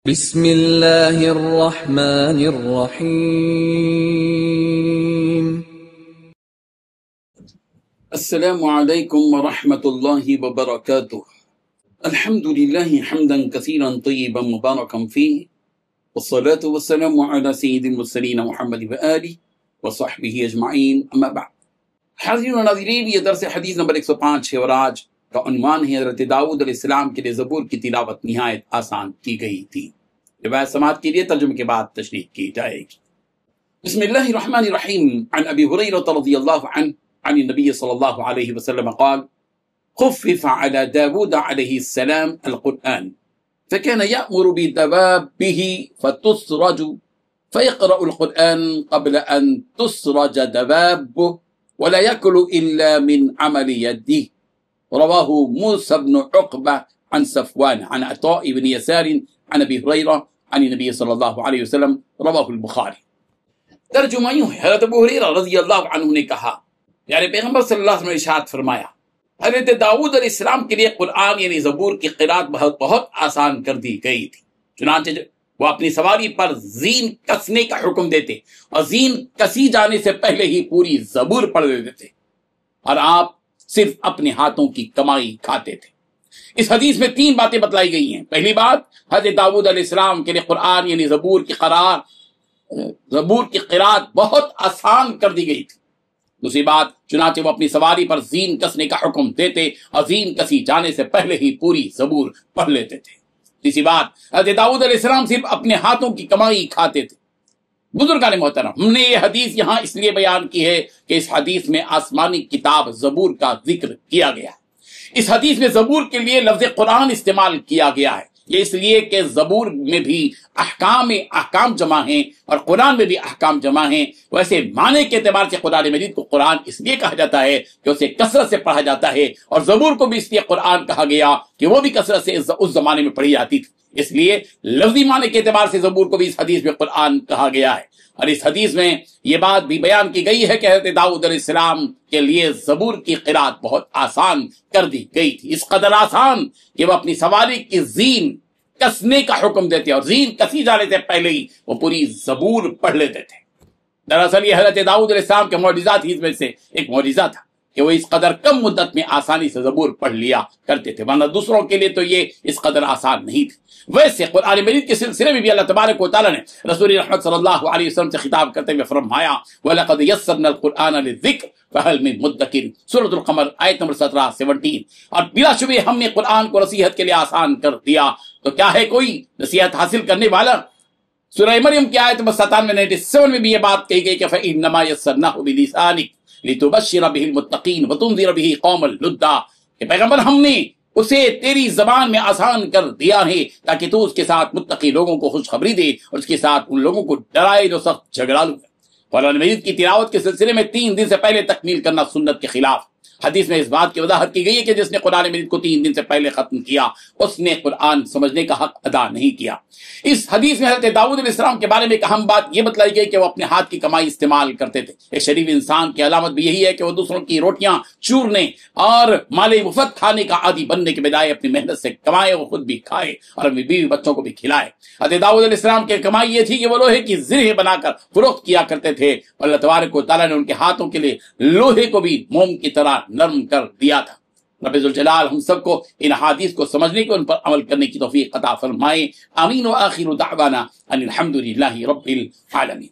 بسم اللہ الرحمن الرحیم۔ السلام علیکم ورحمۃ اللہ وبرکاتہ۔ الحمد للہ حمدا کثیرا طیبا مبارکا فیہ، والصلاة والسلام علی سید المرسلین محمد وآلہ وصحبہ اجمعین، اما بعد۔ حاضرین و ناظرین، یہ درس حدیث نمبر 105 ہے اور آج کا عنوان ہے حضرت داؤد علیہ السلام کے لیے زبور کی تلاوت نہایت آسان کی گئی تھی۔ روایت سماعت کے لیے ترجمے کے بعد تشریح کی جائے گی۔ بسم اللہ الرحمن الرحیم۔ عن ابی ہریرہ رضی اللہ عنہ عن النبی صلی اللہ علیہ وسلم قال خفف على داود علیہ السلام القرآن فكان يأمر بدوابه فتسرج فيقرأ القرآن قبل أن تسرج دوابه ولا يأكل إلا من عمل يده، رواه موسى بن عقبة عن صفوان عن عطاء بن يسار عن ابی ہریرہ عن النبی صلی اللہ علیہ وسلم، رواہ البخاری۔ ترجمہ یوں ہے، حضرت ابو ہریرہ رضی اللہ عنہ نے کہا، یعنی پیغمبر صلی اللہ علیہ وسلم نے ارشاد فرمایا، حضرت داؤد علیہ السلام کے لیے قرآن یعنی زبور کی قرات بہت آسان کر دی گئی تھی۔ چنانچہ وہ اپنی سواری پر زین کسنے کا حکم دیتے اور زین کسی جانے سے پہلے ہی پوری زبور پڑھ دیتے تھے، اور آپ صرف اپنے ہاتھوں کی کمائی کھاتے تھے۔ اس حدیث میں 3 باتیں بتلائی گئی ہیں۔ پہلی بات، حضرت داؤد علیہ السلام کے لیے قرآن یعنی زبور کی قرات بہت آسان کر دی گئی تھی۔ دوسری بات، چنانچہ وہ اپنی سواری پر زین کسنے کا حکم دیتے اور زین کسی جانے سے پہلے ہی پوری زبور پڑھ لیتے تھے۔ تیسری بات، حضرت داؤد علیہ السلام صرف اپنے ہاتھوں کی کمائی کھاتے تھے۔ بزرگان محترم، ہم نے یہ حدیث یہاں اس لیے بیان کی ہے کہ اس حدیث میں آسمانی کتاب زبور کا ذکر کیا گیا ہے۔ اس حدیث میں زبور کے لیے لفظ قرآن استعمال کیا گیا ہے، یہ اس لیے کہ زبور میں بھی احکام جمع ہیں اور قرآن میں بھی احکام جمع ہیں۔ ویسے معنی کے اعتبار سے قرآن مجید کو قرآن اس لیے کہا جاتا ہے کہ اسے کثرت سے پڑھا جاتا ہے، اور زبور کو بھی اس لیے قرآن کہا گیا کہ وہ بھی کثرت سے اس زمانے میں پڑھی جاتی تھی، اس لیے لفظی معنی کے اعتبار سے زبور کو بھی اس حدیث میں قرآن کہا گیا ہے۔ اور اس حدیث میں یہ بات بھی بیان کی گئی ہے کہ حضرت داؤد علیہ السلام کے لیے زبور کی قرات بہت آسان کر دی گئی تھی، اس قدر آسان کہ وہ اپنی سواری کی زین کسنے کا حکم دیتے اور زین کسی جانے سے پہلے ہی وہ پوری زبور پڑھ لیتے تھے۔ دراصل یہ حضرت داؤد علیہ السلام کے معجزات ہی میں سے ایک معجزہ تھا کہ وہ اس قدر کم مدت میں آسانی سے زبور پڑھ لیا کرتے تھے، ورنہ دوسروں کے لیے تو یہ اس قدر آسان نہیں تھی۔ ویسے قرآن مجید کے سلسلے میں بھی اللہ تبارک و تعالیٰ نے رسول رحمت صلی اللہ علیہ وسلم سے خطاب کرتے ہوئے فرمایا، وَلَقَدْ يَسَّرْنَا الْقُرْآنَ لِلذِّكْرِ فَهَلْ مِن مُدَّكِرٍ، سورۃ القمر آیت نمبر 17 اور بلا شبہ ہم نے قرآن کو نصیحت کے لیے آسان کر دیا، تو کیا ہے کوئی نصیحت حاصل کرنے والا؟ سورہ مریم کی آیت نمبر 97 میں بھی یہ بات کہی گئی کہ فَإِنَّمَا يَسَّرْنَاهُ بِلِسَانِكَ لِتُبَشِّرَ بِهِ الْمُتَّقِينَ وَتُنذِرَ بِهِ قَوْمًا لُدًّا، کہ پیغمبر ہم نے اسے تیری زبان میں آسان کر دیا ہے تاکہ تو اس کے ساتھ متقی لوگوں کو خوشخبری دے اور اس کے ساتھ ان لوگوں کو ڈرائے جو سخت جھگڑالو ہے۔ قرآن مجید کی تلاوت کے سلسلے میں 3 دن سے پہلے تکمیل کرنا سنت کے خلاف۔ حدیث میں اس بات کی وضاحت کی گئی ہے کہ جس نے قرآن مجید کو 3 دن سے پہلے ختم کیا اس نے قرآن سمجھنے کا حق ادا نہیں کیا۔ اس حدیث میں حضرت داؤد علیہ السلام کے بارے میں ایک اہم بات یہ بتلائی گئی کہ وہ اپنے ہاتھ کی کمائی استعمال کرتے تھے۔ ایک شریف انسان کی علامت بھی یہی ہے کہ وہ دوسروں کی روٹیاں چورنے اور مال مفت کھانے کا عادی بننے کے بجائے اپنی محنت سے کمائے، وہ خود بھی کھائے اور اپنی بیوی بچوں کو بھی کھلائے۔ حضرت داؤد علیہ السلام کی کمائی یہ تھی کہ وہ لوہے کی زرہیں بنا کر فروخت کیا کرتے تھے، اور اللہ تبارک و تعالیٰ نے ان کے ہاتھوں کے لیے لوہے کو بھی موم کی طرح نرم کر دیا تھا۔ رب ذوالجلال ہم سب کو ان حدیث کو سمجھنے کو، ان پر عمل کرنے کی توفیق عطا فرمائے۔ آمین۔ وآخر دعوانا ان الحمد للہ رب العالمین۔